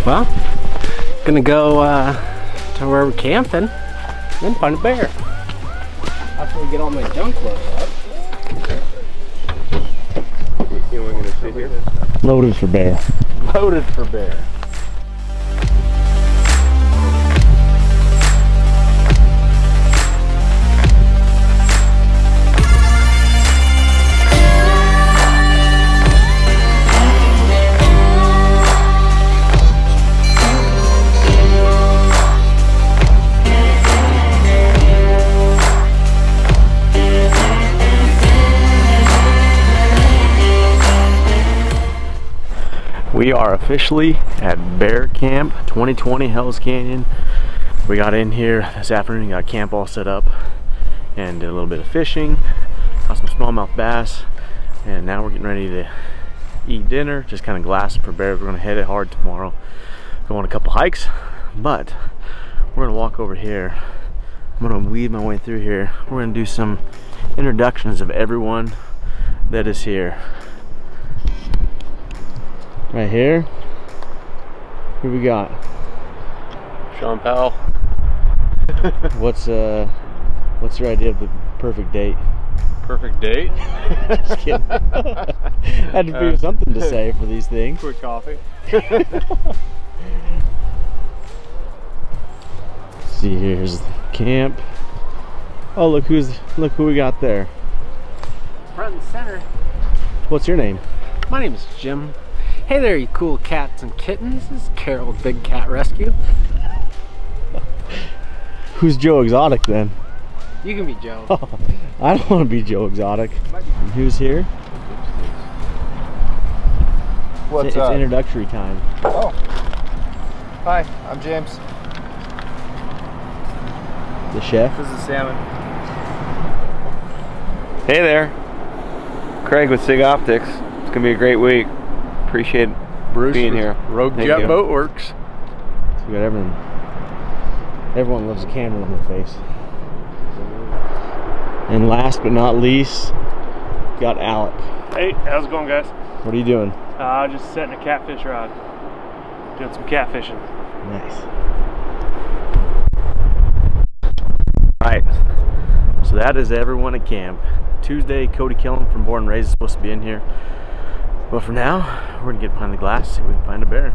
Well, gonna go to where we're camping, then find a bear. After we get all my junk loaded up. You know, we're gonna sit here. Loaded for bear. Loaded for bear. We are officially at Bear Camp 2020 Hell's Canyon. We got in here this afternoon, got camp all set up, and did a little bit of fishing, caught some smallmouth bass, and now we're getting ready to eat dinner, just kind of glassing for bears. We're gonna hit it hard tomorrow, go on a couple hikes, but we're gonna walk over here. I'm gonna weave my way through here. We're gonna do some introductions of everyone that is here. Right here, who we got? Sean Powell. What's your idea of the perfect date? Perfect date? Just kidding. Had to figure something to say for these things. Quick coffee. See, here's the camp. Oh, look who we got there. Front and center. What's your name? My name is Jim. Hey there, you cool cats and kittens. This is Carol, Big Cat Rescue. Who's Joe Exotic then? You can be Joe. Oh, I don't want to be Joe Exotic. And who's here? What's up? It's introductory time. Oh. Hi, I'm James. The chef? This is Salmon. Hey there. Craig with Sig Optics. It's gonna be a great week. Appreciate Bruce being here. Rogue Thank Jet you. Boat Works. So we got everyone. Everyone loves a camera on their face. And last but not least, got Alec. Hey, how's it going, guys? What are you doing? Just setting a catfish rod. Doing some catfishing. Nice. Alright, so that is everyone at camp. Tuesday, Cody Killam from Born and Raised is supposed to be in here. But for now, we're gonna get behind the glass, see if we can find a bear.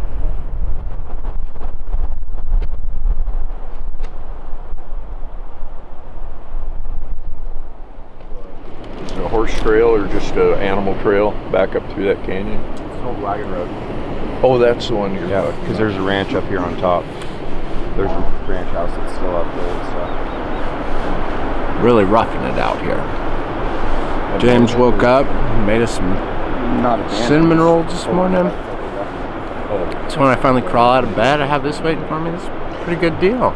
Is it a horse trail or just an animal trail back up through that canyon? It's an old wagon road. Oh, that's the one you're Yeah, because there's a ranch up here on top. There's a ranch house that's still up there and stuff. Really roughing it out here. James woke up, made us some cinnamon rolls this morning. So when I finally crawl out of bed, I have this waiting for me. This is a pretty good deal.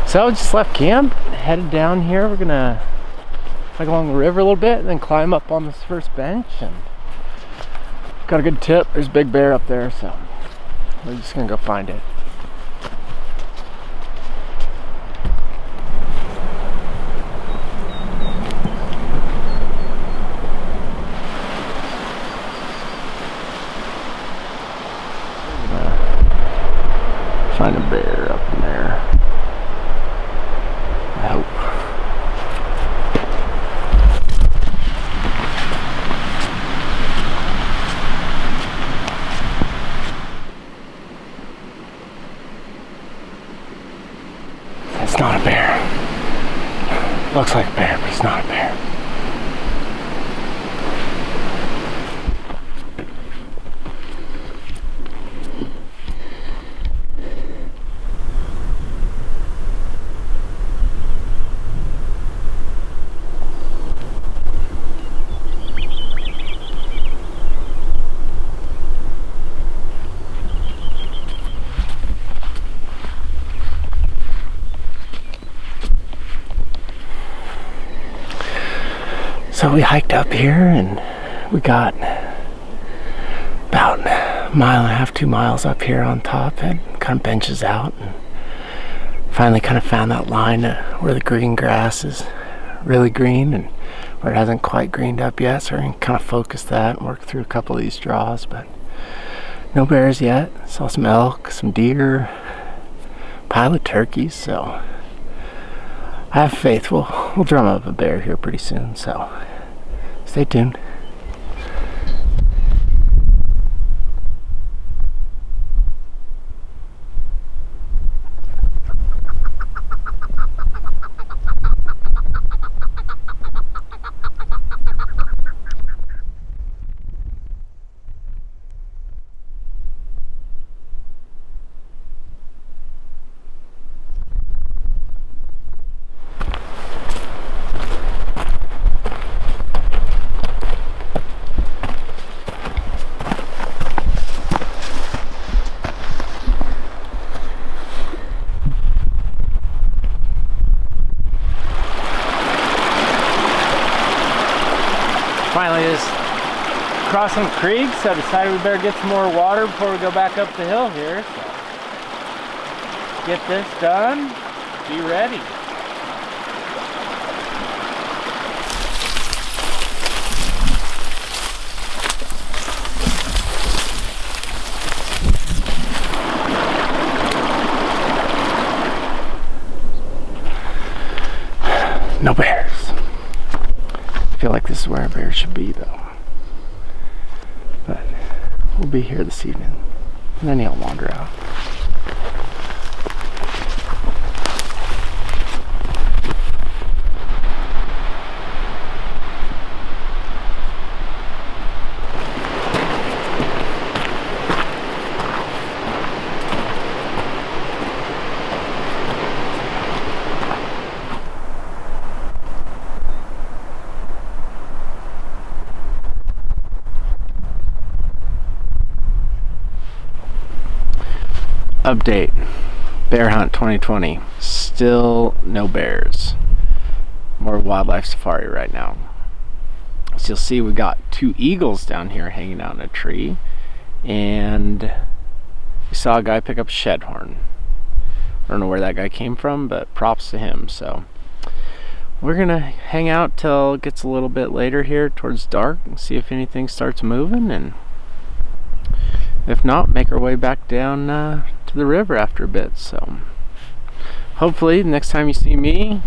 So I just left camp, headed down here. We're gonna hike along the river a little bit and then climb up on this first bench. And got a good tip. There's a big bear up there, so we're just gonna go find it. Find a bear up in there. I hope. It's not a bear. Looks like a bear, but it's not a bear. So we hiked up here and we got about a mile and a half, 2 miles up here on top, and kind of benches out, and finally kind of found that line where the green grass is really green and where it hasn't quite greened up yet, so we can kind of focus that and work through a couple of these draws. But no bears yet. Saw some elk, some deer, pile of turkeys, so I have faith we'll drum up a bear here pretty soon, so stay tuned. Finally just crossed some creeks, so I decided we better get some more water before we go back up the hill here. So get this done, be ready. No bears. I feel like this is where a bear should be though. But we'll be here this evening. And then he'll wander out. Update, bear hunt 2020, still no bears. More wildlife safari right now. So you'll see we got 2 eagles down here hanging out in a tree, and we saw a guy pick up a shedhorn. I don't know where that guy came from, but props to him. So we're gonna hang out till it gets a little bit later here towards dark and see if anything starts moving, and if not, make our way back down to the river after a bit. So hopefully the next time you see me,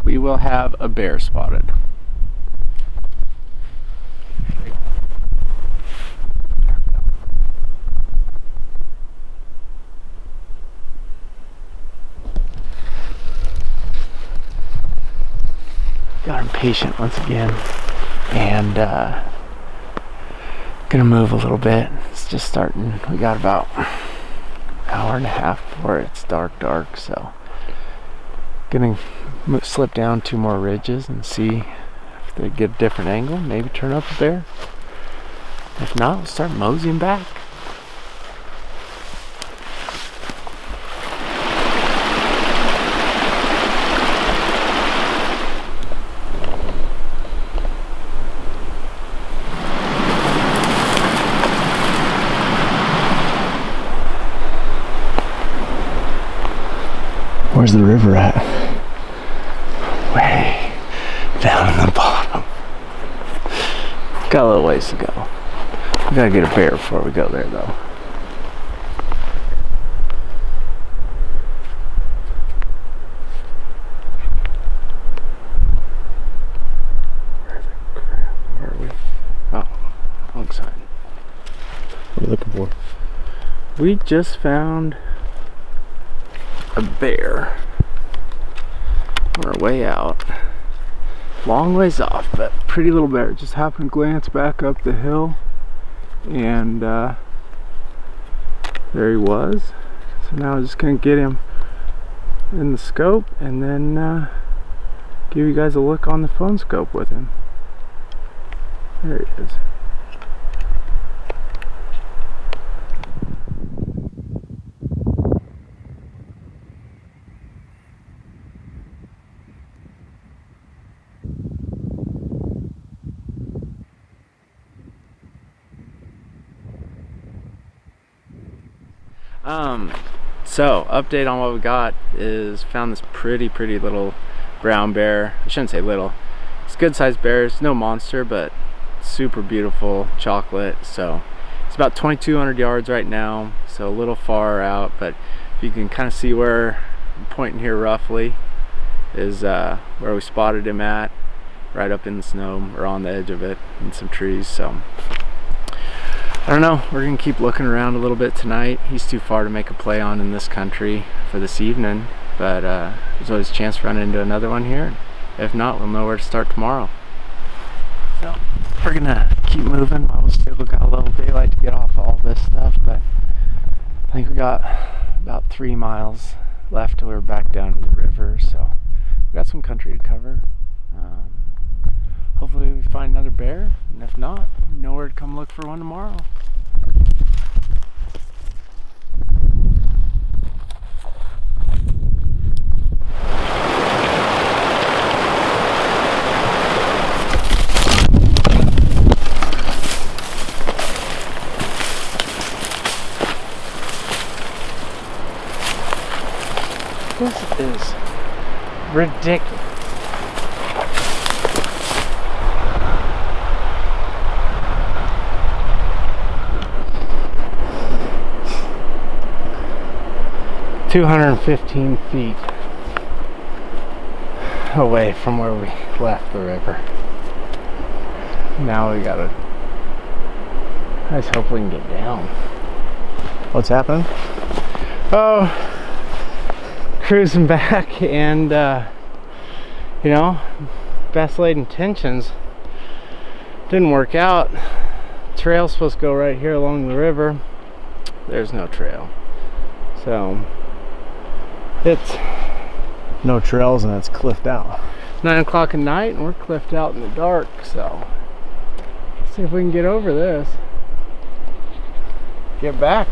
we will have a bear spotted. Got impatient once again, and gonna move a little bit. It's just starting. We got about an hour and a half before it's dark, so gonna slip down 2 more ridges and see if they get a different angle, maybe turn up a bear. If not, we'll start moseying back. Where's the river at? Way down in the bottom. Got a little ways to go. We gotta get a bear before we go there though. Where are we? Oh, wrong side. What are you looking for? We just found a bear on our way out. Long ways off, but pretty little bear. Just happened to glance back up the hill, and there he was. So now I'm just gonna get him in the scope and then give you guys a look on the phone scope with him. There he is. So update on what we got is found this pretty little brown bear. I shouldn't say little, it's good sized bear. It's no monster, but super beautiful chocolate. So it's about 2,200 yards right now, so a little far out, but you can kind of see where I'm pointing here roughly is where we spotted him at, right up in the snow or on the edge of it in some trees. So I don't know, we're gonna keep looking around a little bit tonight. He's too far to make a play on in this country for this evening, but there's always a chance to run into another one here. If not, we'll know where to start tomorrow. So we're gonna keep moving while we still got a little daylight to get off all this stuff, but I think we got about 3 miles left till we're back down to the river, so we got some country to cover. Hopefully we find another bear, and if not, we know where to come look for one tomorrow. This is ridiculous. "215 feet away from where we left the river. Now we gotta, I just hope we can get down." What's happening? Oh, cruising back, and you know, best laid intentions didn't work out. Trail's supposed to go right here along the river. There's no trail, so it's No trails, and it's cliffed out. 9 o'clock at night and we're cliffed out in the dark, so let's see if we can get over this, get back.